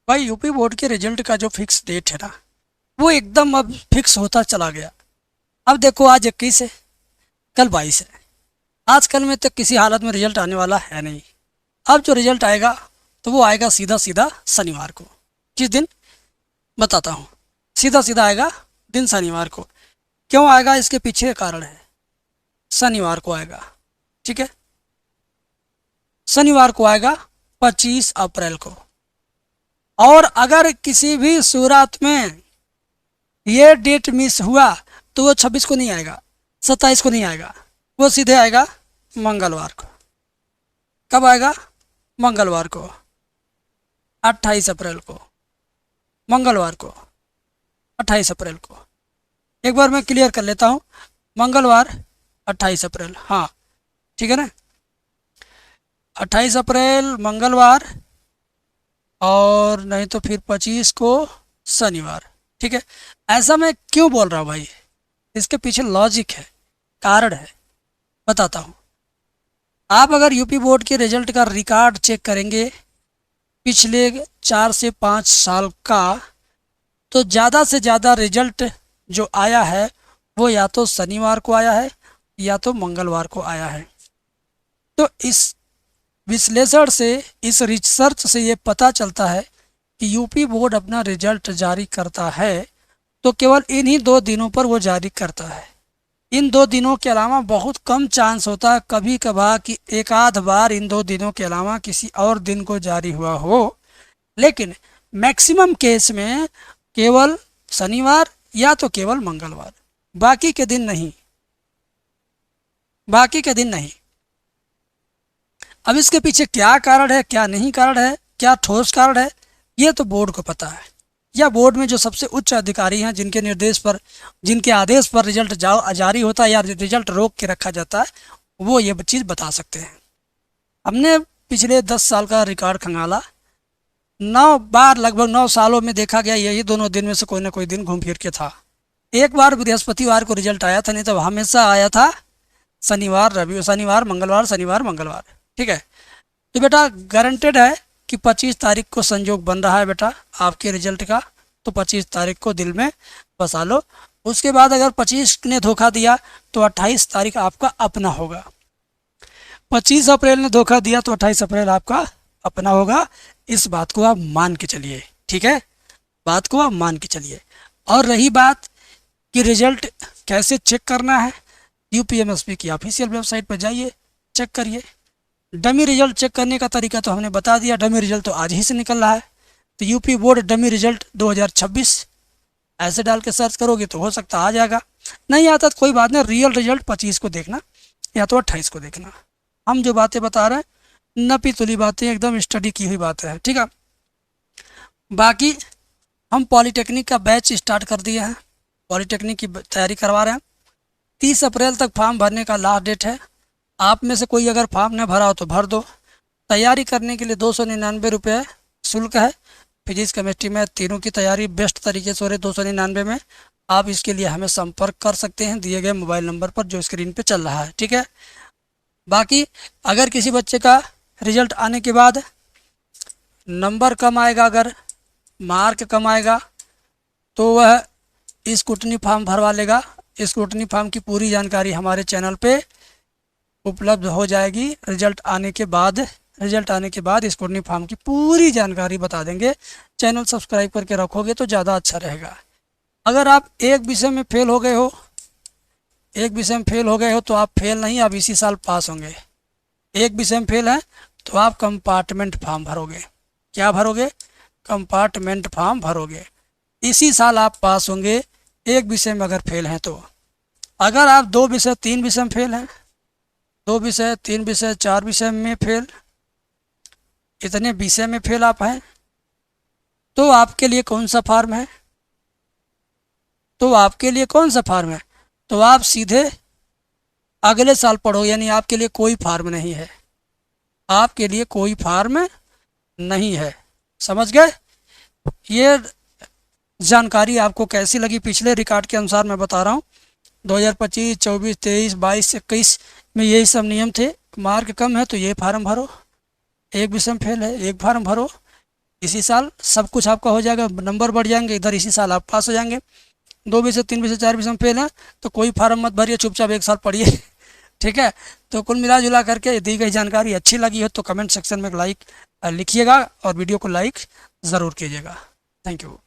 भाई UP board के result का जो फिक्स डेट है ना, वो एकदम अब फिक्स होता चला गया। अब देखो आज 21 है, कल 22 है। आजकल में तो किसी हालत में रिजल्ट आने वाला है नहीं। अब जो रिजल्ट आएगा तो वो आएगा सीधा सीधा शनिवार को। किस दिन बताता हूँ। सीधा सीधा आएगा दिन शनिवार को। क्यों आएगा, इसके पीछे कारण है। शनिवार को आएगा, ठीक है। शनिवार को आएगा 25 अप्रैल को। और अगर किसी भी सूरत में ये डेट मिस हुआ तो वो 26 को नहीं आएगा, 27 को नहीं आएगा, वो सीधे आएगा मंगलवार को। कब आएगा? मंगलवार को, 28 अप्रैल को। मंगलवार को, 28 अप्रैल को। एक बार मैं क्लियर कर लेता हूँ। मंगलवार 28 अप्रैल, हाँ ठीक है ना। 28 अप्रैल मंगलवार, और नहीं तो फिर 25 को शनिवार, ठीक है। ऐसा मैं क्यों बोल रहा हूँ भाई, इसके पीछे लॉजिक है, कारण है, बताता हूँ। आप अगर यूपी बोर्ड के रिजल्ट का रिकॉर्ड चेक करेंगे पिछले 4 से 5 साल का, तो ज़्यादा से ज़्यादा रिजल्ट जो आया है वो या तो शनिवार को आया है या तो मंगलवार को आया है। तो इस विश्लेषण से, इस रिसर्च से ये पता चलता है कि यूपी बोर्ड अपना रिजल्ट जारी करता है तो केवल इन्हीं 2 दिनों पर वो जारी करता है। इन 2 दिनों के अलावा बहुत कम चांस होता है कभी कभार कि एक आध बार इन 2 दिनों के अलावा किसी और दिन को जारी हुआ हो, लेकिन मैक्सिमम केस में केवल शनिवार या तो केवल मंगलवार, बाकी के दिन नहीं, बाकी के दिन नहीं। अब इसके पीछे क्या कारण है, क्या नहीं कारण है, क्या ठोस कारण है, ये तो बोर्ड को पता है, या बोर्ड में जो सबसे उच्च अधिकारी हैं जिनके निर्देश पर, जिनके आदेश पर रिजल्ट जारी होता है या रिजल्ट रोक के रखा जाता है, वो ये चीज़ बता सकते हैं। हमने पिछले 10 साल का रिकॉर्ड खंगाला, 9 बार, लगभग 9 सालों में देखा गया यही दोनों दिन में से कोई ना कोई दिन घूम फिर के था। एक बार बृहस्पतिवार को रिजल्ट आया था, नहीं तो हमेशा आया था शनिवार रविवार, शनिवार मंगलवार, शनिवार मंगलवार, ठीक है। तो बेटा गारंटेड है कि 25 तारीख को संजोग बन रहा है बेटा आपके रिजल्ट का, तो 25 तारीख को दिल में बसा लो। उसके बाद अगर 25 ने धोखा दिया तो 28 तारीख आपका अपना होगा। 25 अप्रैल ने धोखा दिया तो 28 अप्रैल आपका अपना होगा। इस बात को आप मान के चलिए, ठीक है, बात को आप मान के चलिए। और रही बात कि रिजल्ट कैसे चेक करना है, यूपीएमएसपी की ऑफिशियल वेबसाइट पर जाइए, चेक करिए। डमी रिजल्ट चेक करने का तरीका तो हमने बता दिया, डमी रिजल्ट तो आज ही से निकल रहा है। तो यूपी बोर्ड डमी रिजल्ट 2026 ऐसे डाल के सर्च करोगे तो हो सकता आ जाएगा, नहीं आता तो कोई बात नहीं, रियल रिजल्ट 25 को देखना या तो 28 को देखना। हम जो बातें बता रहे हैं नपी तुली बातें, एकदम स्टडी की हुई बातें हैं, ठीक है। बाकी हम पॉलीटेक्निक का बैच स्टार्ट कर दिए हैं, पॉलीटेक्निक की तैयारी करवा रहे हैं। 30 अप्रैल तक फॉर्म भरने का लास्ट डेट है। आप में से कोई अगर फॉर्म न भरा हो तो भर दो। तैयारी करने के लिए 299 रुपये शुल्क है। फिजिक्स केमिस्ट्री में तीनों की तैयारी बेस्ट तरीके से हो रही 299 में। आप इसके लिए हमें संपर्क कर सकते हैं दिए गए मोबाइल नंबर पर जो स्क्रीन पे चल रहा है, ठीक है। बाकी अगर किसी बच्चे का रिजल्ट आने के बाद नंबर कम आएगा, अगर मार्क कम आएगा, तो वह स्क्रूटनी फॉर्म भरवा लेगा। स्क्रूटनी फॉर्म की पूरी जानकारी हमारे चैनल पे उपलब्ध हो जाएगी। रिजल्ट आने के बाद स्क्रूटनी फॉर्म की पूरी जानकारी बता देंगे। चैनल सब्सक्राइब करके रखोगे तो ज़्यादा अच्छा रहेगा। अगर आप एक विषय में फेल हो गए हो, तो आप फेल नहीं, आप इसी साल पास होंगे। एक विषय में फेल है तो आप कंपार्टमेंट फॉर्म भरोगे। क्या भरोगे? Compartment form भरोगे। इसी साल आप पास होंगे एक विषय में अगर फेल हैं तो। अगर आप 2 विषय 3 विषय में फेल हैं, 2 विषय 3 विषय 4 विषय में फेल, इतने विषय में फेल आप हैं, तो आपके लिए कौन सा फॉर्म है? तो आप सीधे अगले साल पढ़ो, यानी आपके लिए कोई फॉर्म नहीं है, आपके लिए कोई फॉर्म नहीं है। समझ गए? ये जानकारी आपको कैसी लगी? पिछले रिकॉर्ड के अनुसार मैं बता रहा हूँ, 2025, 24, 23, 22, 21 में यही सब नियम थे। मार्क कम है तो ये फार्म भरो, एक विषय में फेल है एक फार्म भरो, इसी साल सब कुछ आपका हो जाएगा, नंबर बढ़ जाएंगे इधर, इसी साल आप पास हो जाएंगे। 2 विषय 3 विषय 4 विषय में फेल हैं तो कोई फार्म मत भरिए, चुपचाप एक साल पढ़िए। ठीक है। तो कुल मिला जुला करके दी गई जानकारी अच्छी लगी हो तो कमेंट सेक्शन में लाइक लिखिएगा और वीडियो को लाइक ज़रूर कीजिएगा। Thank you.